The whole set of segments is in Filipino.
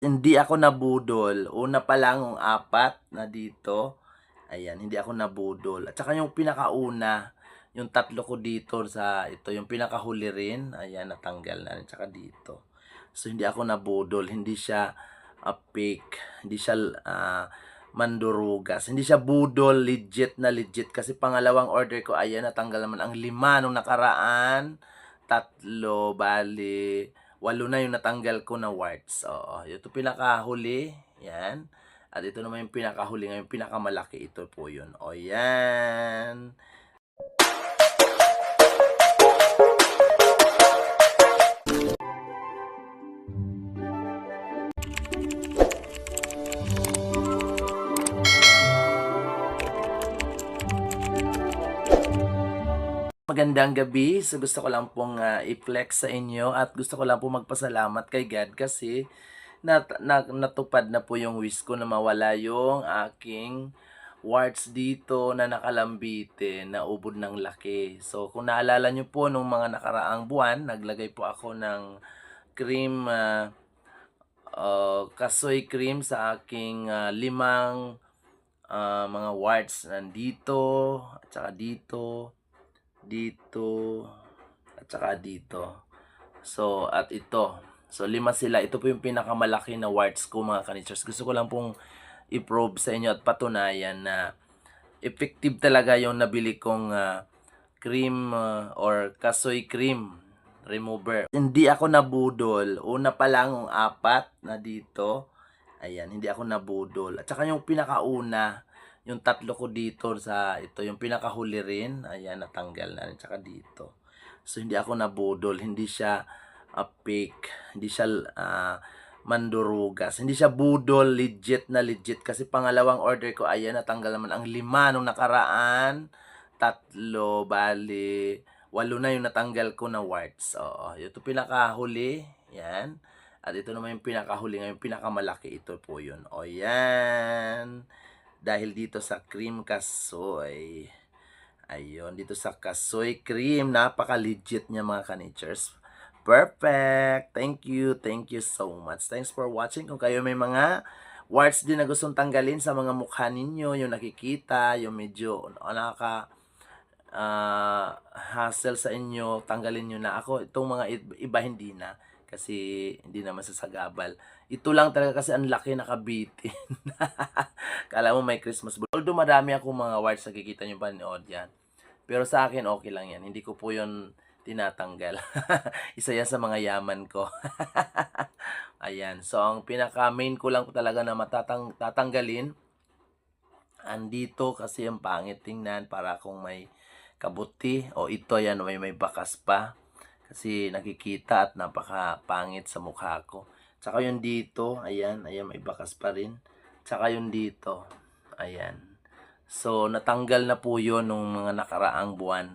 Hindi ako nabudol. Una pa lang yung 4 na dito, ayan, hindi ako nabudol. At saka yung pinakauna, yung 3 ko dito sa ito, yung pinakahuli rin, ayan, natanggal na rin, tsaka dito. So, hindi ako nabudol, hindi siya fake, hindi siya mandurugas, hindi siya budol, legit na legit. Kasi pangalawang order ko, ayan, natanggal naman ang 5 nung nakaraan, 3, bali 8 na yung natanggal ko na warts. Oo, ito pinakahuli, yan. At ito naman yung pinakahuli ngayon, pinakamalaki, ito po yun. O yan. Magandang gabi. So gusto ko lang pong i-flex sa inyo at gusto ko lang po magpasalamat kay God kasi natupad na po yung wish ko na mawala yung aking warts dito na nakalambite, na ubod ng laki. So kung naalala nyo po nung mga nakaraang buwan, naglagay po ako ng cream, kasoy cream sa aking 5 mga warts nandito at saka dito, at saka dito. So, at ito. So, 5 sila. Ito po yung pinakamalaki na warts ko, mga kanitsers. Gusto ko lang pong i-probe sa inyo at patunayan na effective talaga yung nabili kong cream or kasoy cream remover. Hindi ako nabudol. Una pa lang yung 4 na dito, ayan, hindi ako nabudol. At saka yung pinakauna, yung 3 ko dito sa ito, yung pinakahuli rin, ayan, natanggal na rin, tsaka dito. So, hindi ako nabudol, hindi siya fake, hindi siya mandurugas, hindi siya budol, legit na legit. Kasi pangalawang order ko, ayan, natanggal naman ang 5 nung nakaraan, 3, bali 8 na yung natanggal ko na warts. Oo, ito pinakahuli, yan. At ito naman yung pinakahuli ngayon, pinakamalaki, ito po yun. O yan. Dahil dito sa cream kasoy. Ayun, dito sa kasoy cream, napaka-legit niya mga kanitchers. Perfect! Thank you so much. Thanks for watching. Kung kayo may mga warts din na gustong tanggalin sa mga mukha ninyo, yung nakikita, yung medyo hassle sa inyo, tanggalin nyo na. Ako, itong mga iba hindi na. Kasi hindi naman sasagabal. Ito lang talaga kasi ang laki nakabitin. Kala mo may Christmas ball. Although madami akong mga warts, nakikita nyo panood yan. Pero sa akin, okay lang yan. Hindi ko po yun tinatanggal. Isa yan sa mga yaman ko. Ayan. So, ang pinaka-main ko lang po talaga na tatanggalin, andito kasi ang pangit tingnan, para kung may kabuti. O ito, yan, may bakas pa. Kasi nakikita at napaka-pangit sa mukha ko. Tsaka yung dito, ayan, may bakas pa rin. Tsaka yung dito, ayan. So, natanggal na po yun nung mga nakaraang buwan.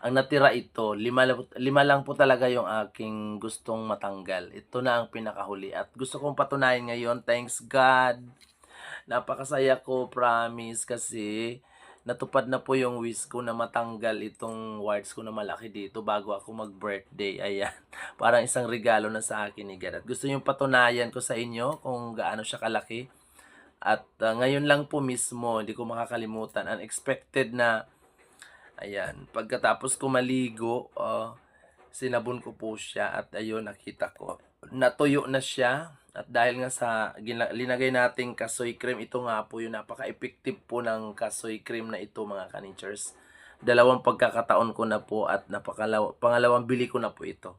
Ang natira ito, 5 lang po talaga yung aking gustong matanggal. Ito na ang pinakahuli. At gusto kong patunayan ngayon, thanks God. Napakasaya ko, promise, kasi natupad na po yung wish ko na matanggal itong warts ko na malaki dito bago ako mag-birthday. Ayan, parang isang regalo na sa akin ni God. At gusto yung patunayan ko sa inyo kung gaano siya kalaki. At ngayon lang po mismo, hindi ko makakalimutan, unexpected na, ayan, pagkatapos ko maligo, sinabon ko po siya at ayun, nakita ko, natuyo na siya. At dahil nga sa linagay nating kasoy cream, ito nga po yung napaka-effective po ng kasoy cream na ito, mga kanitchers. 2 pagkakataon ko na po at pangalawang bili ko na po ito.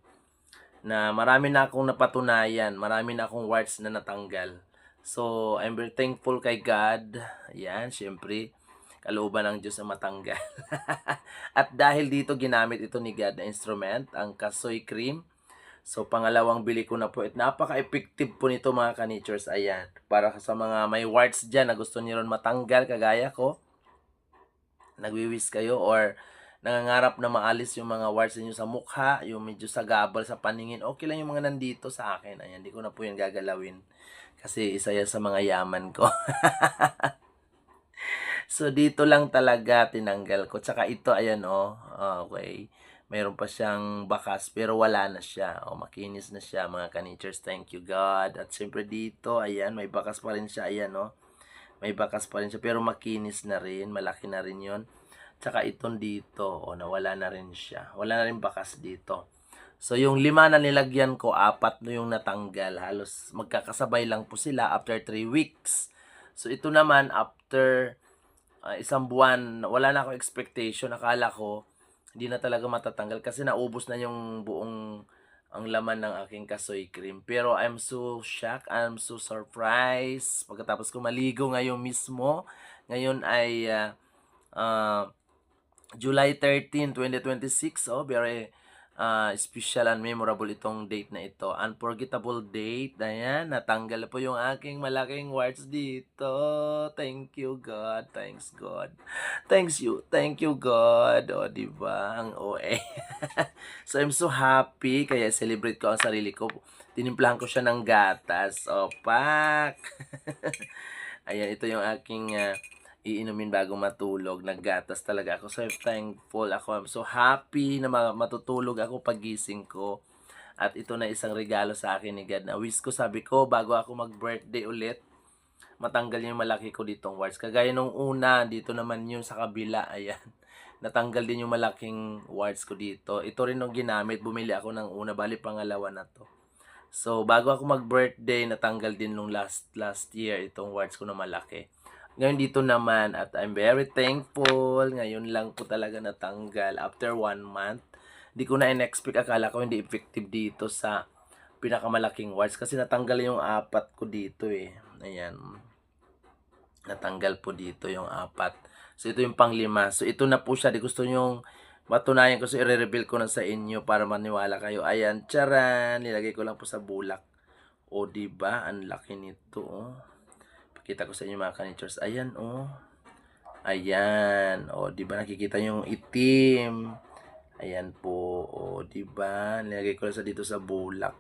Na marami na akong napatunayan, marami na akong warts na natanggal. So, I'm very thankful kay God. Ayan, syempre, kalooban ng Diyos na matanggal. At dahil dito ginamit ito ni God na instrument, ang kasoy cream. So, pangalawang bili ko na po. At napaka-effective po nito, mga kanitchers. Ayan, para sa mga may warts dyan na gusto niyo ron matanggal, kagaya ko, nagwiwis kayo or nangangarap na maalis yung mga warts niyo sa mukha, yung medyo sagabal sa paningin, okay lang yung mga nandito sa akin. Ayan, hindi ko na po yan gagalawin. Kasi isa yan sa mga yaman ko. So, dito lang talaga tinanggal ko. Tsaka ito, ayan, okay. mayroon pa siyang bakas pero wala na siya. O, makinis na siya mga ka-natures. Thank you God. At siyempre dito, ayan, may bakas pa rin siya. Ayan, no? May bakas pa rin siya pero makinis na rin. Malaki na rin yon. Tsaka itong dito, o, nawala na rin siya. Wala na rin bakas dito. So, yung 5 na nilagyan ko, 4 na yung natanggal. Halos magkakasabay lang po sila after 3 weeks. So, ito naman, after isang buwan, wala na akong expectation. Akala ko, hindi na talaga matatanggal kasi naubos na yung buong ang laman ng aking kasoy cream. Pero I'm so shocked, I'm so surprised. Pagkatapos ko maligo ngayon mismo, ngayon ay July 13, 2026. Oh, very special and memorable itong date na ito. Unforgettable date. Ayan, natanggal po yung aking malaking warts dito. Thank you, God. Thanks, God. Thank you, God. O, diba? Ang OA. So, I'm so happy. Kaya celebrate ko ang sarili ko. Tinimplahan ko siya ng gatas. O, pak! Ayan, ito yung aking iinumin bago matulog. Naggatas talaga ako. So, I'm thankful ako. I'm so happy na matutulog ako pagising ko. At ito na isang regalo sa akin ni God. Na wish ko, sabi ko, bago ako mag-birthday ulit, matanggal yung malaki ko ditong warts. Kagaya nung una, dito naman yung sa kabila. Ayan. Natanggal din yung malaking warts ko dito. Ito rin yung ginamit. Bumili ako ng una. Bali, pangalawa na to. So, bago ako mag-birthday, natanggal din nung last year itong warts ko na malaki. Ngayon dito naman, at I'm very thankful. Ngayon lang po talaga natanggal after 1 month. Hindi ko na in-expect. Akala ko hindi effective dito sa pinakamalaking warts. Kasi natanggal yung 4 ko dito eh. Ayan. Natanggal po dito yung 4. So ito yung pang-5. So ito na po siya. Di gusto nyong matunayan ko. So i-reveal ko na sa inyo para maniwala kayo. Ayan. Charan. Nilagay ko lang po sa bulak. O diba? Ang laki nito. Oh. Pakita ko sa inyo mga ka-natures. Ayan, oh. Ayan. O, diba? Nakikita yung itim. Ayan po. O, diba? Nilagay ko lang sa dito sa bulak.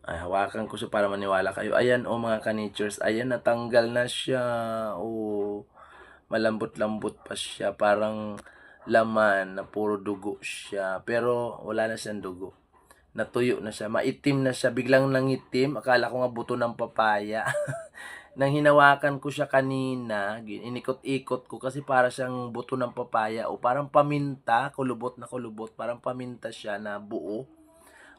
Ay, hawakan ko siya para maniwala kayo. Ayan, oh, mga ka-natures. Ayan, natanggal na siya. O, malambot-lambot pa siya. Parang laman na puro dugo siya. Pero, wala na siyang dugo. Natuyo na siya. Maitim na siya. Biglang nangitim. Akala ko nga buto ng papaya. Nang hinawakan ko siya kanina, inikot-ikot ko kasi para siyang buto ng papaya o parang paminta, kulubot na kulubot, parang paminta siya na buo.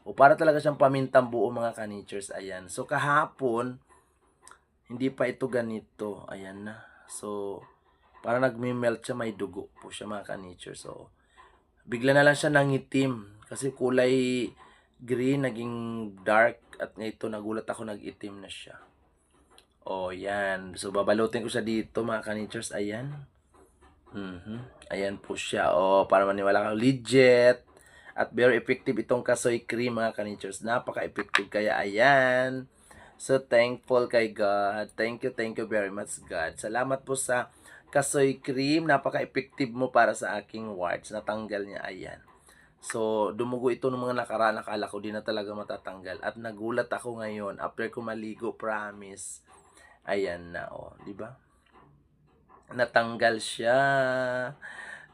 O para talaga siyang pamintang buo mga ka-natures. Ayan. So kahapon, hindi pa ito ganito. Ayan na. So, parang nagme-melt siya, may dugo po siya mga ka-natures. So, bigla na lang siya nangitim kasi kulay green, naging dark at ito nagulat ako nag-itim na siya. O, yan. So, babalutin ko siya dito, mga ka-natures. Ayan. Ayan po siya. O, para maniwala ka, legit. At very effective itong kasoy cream, mga ka-natures. Napaka-effective. Kaya, ayan. So, thankful kay God. Thank you very much, God. Salamat po sa kasoy cream. Napaka-effective mo para sa aking warts. Natanggal niya. Ayan. So, dumugo ito ng mga nakaraan. Nakala ko di na talaga matatanggal. At nagulat ako ngayon. After ko maligo, promise. Ayan na, oh, di ba? Natanggal siya.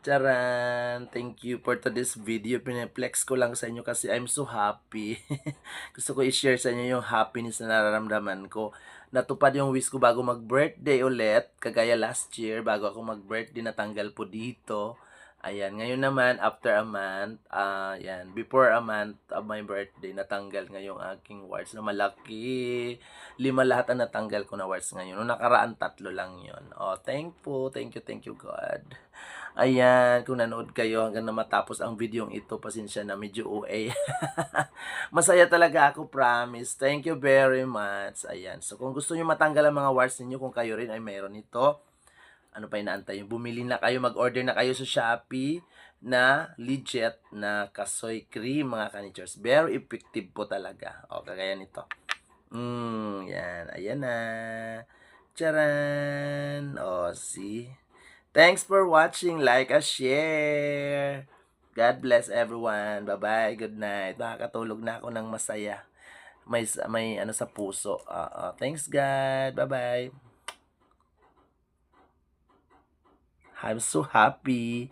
Charan! Thank you for today's video. Pineplex ko lang sa inyo kasi I'm so happy. Gusto ko i-share sa inyo yung happiness na nararamdaman ko. Natupad yung wish ko bago mag-birthday ulit. Kagaya last year, bago ako mag-birthday, natanggal po dito. Ayan, ngayon naman, after a month, yan, before a month of my birthday, natanggal ngayong aking warts na malaki. 5 lahat ang natanggal ko na warts ngayon. Noong nakaraan, 3 lang yon. Oh, thankful. Thank you, God. Ayan, kung nanood kayo hanggang na matapos ang video ito, pasensya na, medyo OA. Masaya talaga ako, promise. Thank you very much. Ayan, so kung gusto nyo matanggal ang mga warts ninyo, kung kayo rin ay mayroon ito, ano pa inaantay nyo? Bumili na kayo, mag-order na kayo sa Shopee na legit na kasoy cream, mga ka-natures. Very effective po talaga. O, kagaya nito. Yan. Ayan na. Charan! O, see? Thanks for watching. Like and share. God bless everyone. Bye-bye. Good night. Makakatulog na ako ng masaya. May ano sa puso. Thanks, God. Bye-bye. I'm so happy.